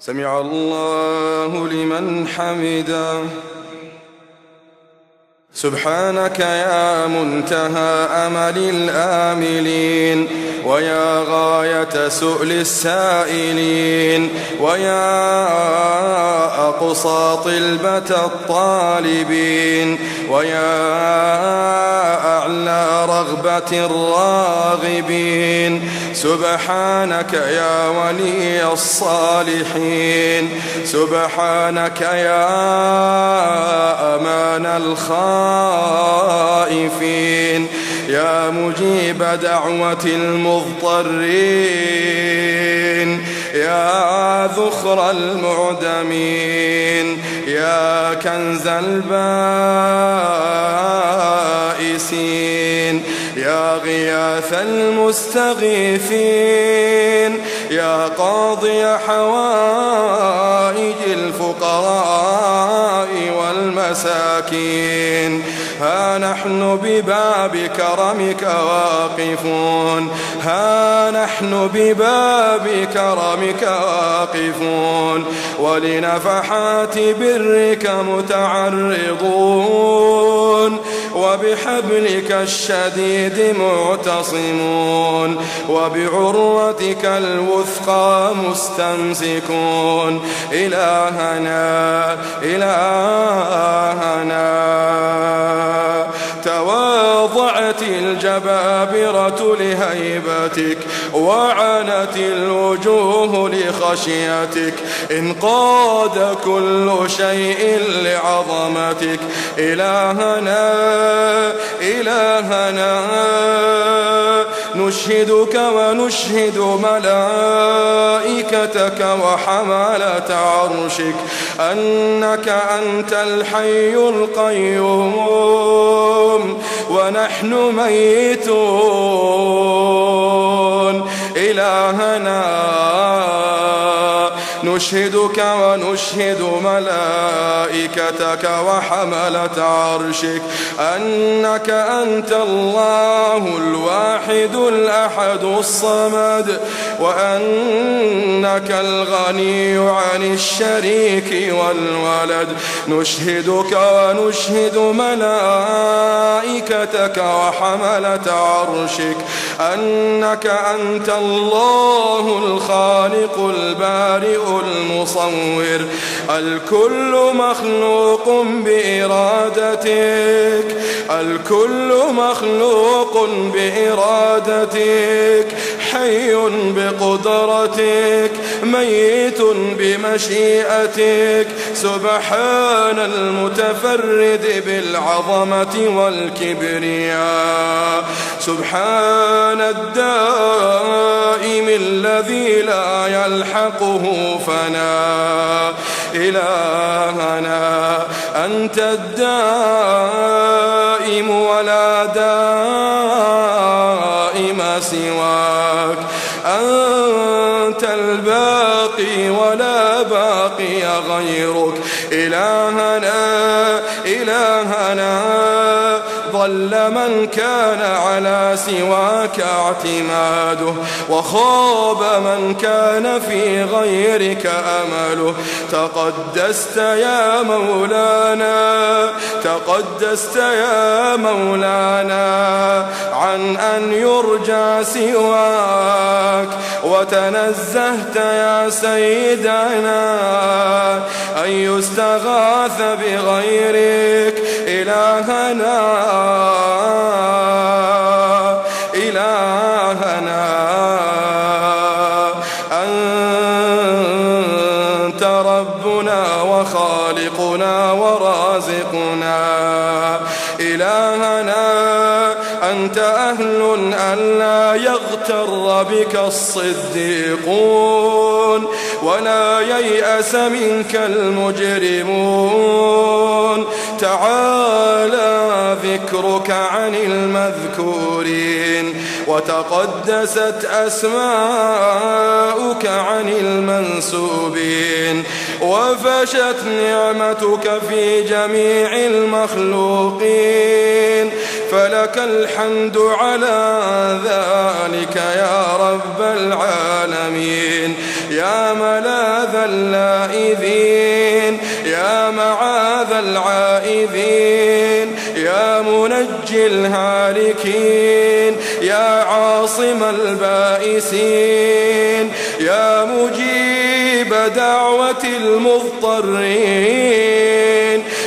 سمع الله لمن حمده. سبحانك يا منتهى أمل الآملين، ويا غاية سؤل السائلين، ويا أقصى طلبة الطالبين، ويا أعلى رغبة الراغبين. سبحانك يا ولي الصالحين، سبحانك يا أمان الخائفين، يا مجيب دعوة المضطرين، يا ذخر المعدمين، يا كنز البائسين، يا غياث المستغيثين، يا قاضي حوائج الفقراء والمساكين. ها نحن بباب كرمك واقفون، ها نحن بباب كرمك واقفون، ولنفحات برك متعرضون، وبحبلك الشديد معتصمون، وبعروتك الوثقى مستمسكون. إلهنا إلهنا، تواضعت الجبابرة لهيبتك، وعنت الوجوه لخشيتك، انقاد كل شيء لعظمتك. إلهنا إلهنا، نشهدك ونشهد ملائكتك وحملة عرشك أنك أنت الحي القيوم، ونحن ميتون. إلهنا نشهدك ونشهد ملائكتك وحملة عرشك أنك أنت الله الواحد الأحد الصمد، وأنك الغني عن الشريك والولد. نشهدك ونشهد ملائكتك وحملة عرشك أنك أنت الله الخالق البارئ المصور، الكل مخلوق بإرادتك، الكل مخلوق بإرادتك، حي بقدرتك، ميت بمشيئتك. سبحان المتفرد بالعظمة والكبرياء، سبحان الدائم الذي لا يلحقه فناء. إلهنا أنت الدائم ولا دائم سواك، أنت الباقي ولا باقي غيرك. إلهنا إلهنا، ضل من كان على سواك اعتماده، وخاب من كان في غيرك أمله. تقدست يا مولانا، تقدست يا مولانا عن أن يرجى سواك، وتنزهت يا سيدنا أن يستغاث بغيرك. إلهنا إلهنا، أنت ربنا وخالقنا ورازقنا. إلهنا أنت أهل أن لا يغتر بك الصديقون، ولا ييأس منك المجرمون. تعالى ذكرك عن المذكورين، وتقدست أسماؤك عن المنسوبين، وفشت نعمتك في جميع المخلوقين. فلك الحمد على ذلك يا رب العالمين. يا ملاذ اللائذين، يا معاذ العائذين، يا منجي الهالكين، يا عاصم البائسين، يا مجيب دعوة المضطرين،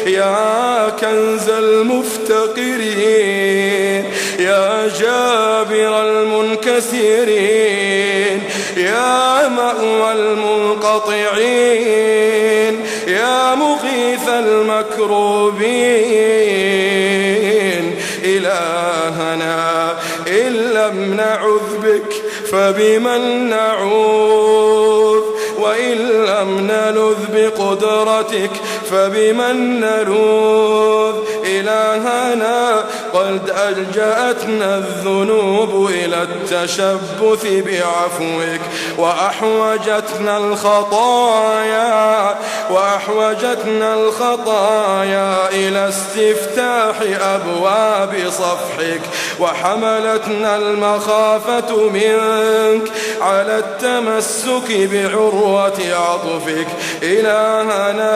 يا كنز المفتقرين، يا جابر المنكسرين، يا مأوى المنقطعين، يا مغيث المكروبين. إلهنا إن لم نعذ بك فبمن نعوذ، وإن لم نلذ بقدرتك فبمن نلوذ. إلهنا قد ألجأتنا الذنوب إلى التشبث بعفوك، وأحوجتنا الخطايا إلى استفتاح أبواب صفحك، وحملتنا المخافة منك على التمسك بعروة عطفك. إلهنا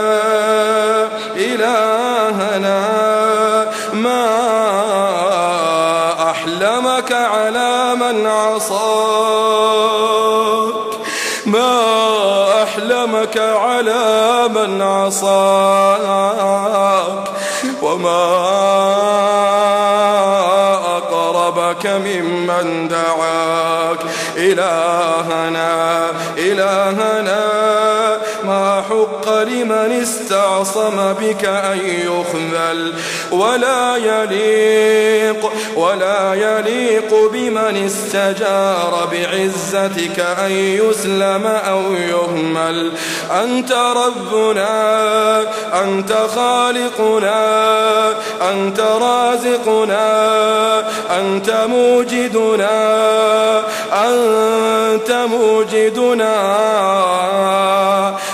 ما أحلمك على من عصاك، ما أحلمك على من عصاك، وما أقربك ممن دعاك. إلهنا ما حق لمن استعصم بك أن يخذل، ولا يليق بمن استجار بعزتك أن يسلم أو يهمل. أنت ربنا، أنت خالقنا، أنت رازقنا، أنت موجدنا،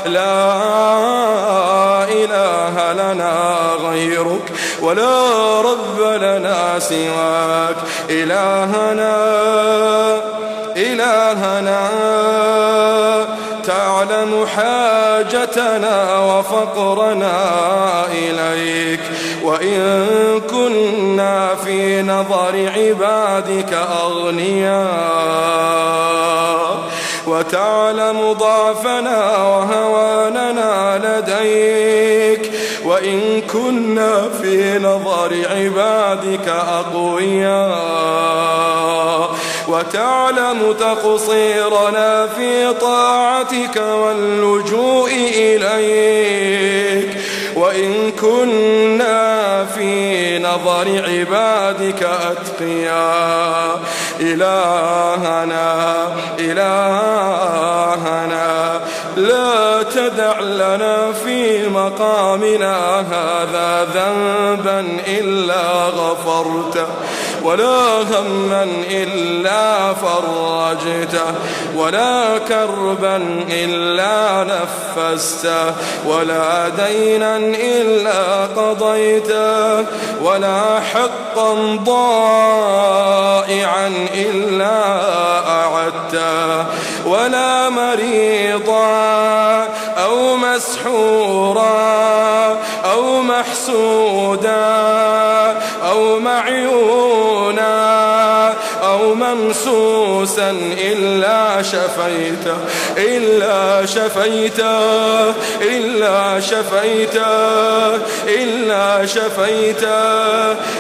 لا إله لنا غيرك، ولا رب لنا سواك. إلهنا تعلم حاجتنا وفقرنا إليك، وإن كنا في نظر عبادك أغنياء، وتعلم ضعفنا وهواننا لديك، وإن كنا في نظر عبادك أقوياء، وتعلم تقصيرنا في طاعتك واللجوء إليك، وإن كنا في نظر عبادك أتقياء. إلهنا لا تدع لنا في مقامنا هذا ذنبا إلا غفرته، ولا هما إلا فرجته، ولا كربا إلا نفسته، ولا دينا إلا قضيته، ولا حقا ضائعا إلا أعدته، ولا مريضا أو مسحورا أو محسودا أو معيونا أو ممسوسا إلا شفيته،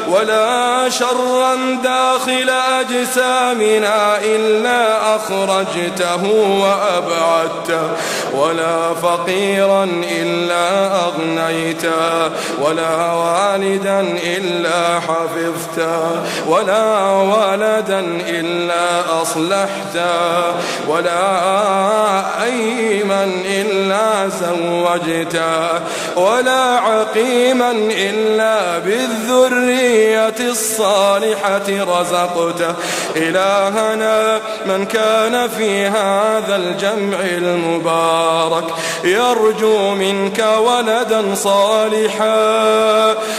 ولا شرا داخل أجسامنا إلا أخرجته وأبعدته، ولا فقيرا إلا أغنيته، ولا والدا إلا حفظته، ولا ولدا إلا إلا أصلحته ولا أيما إلا زوجته ولا عقيما إلا بالذرية الصالحة رزقته. إلهنا من كان في هذا الجمع المبارك يرجو منك ولدا صالحا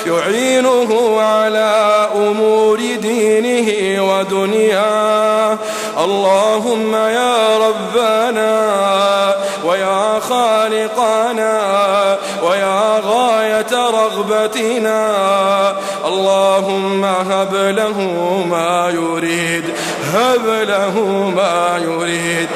يعينه على أمور دينه ودنياه، اللهم يا ربنا ويا خالقنا ويا غاية رغبتنا، اللهم هب له ما يريد، هب له ما يريد.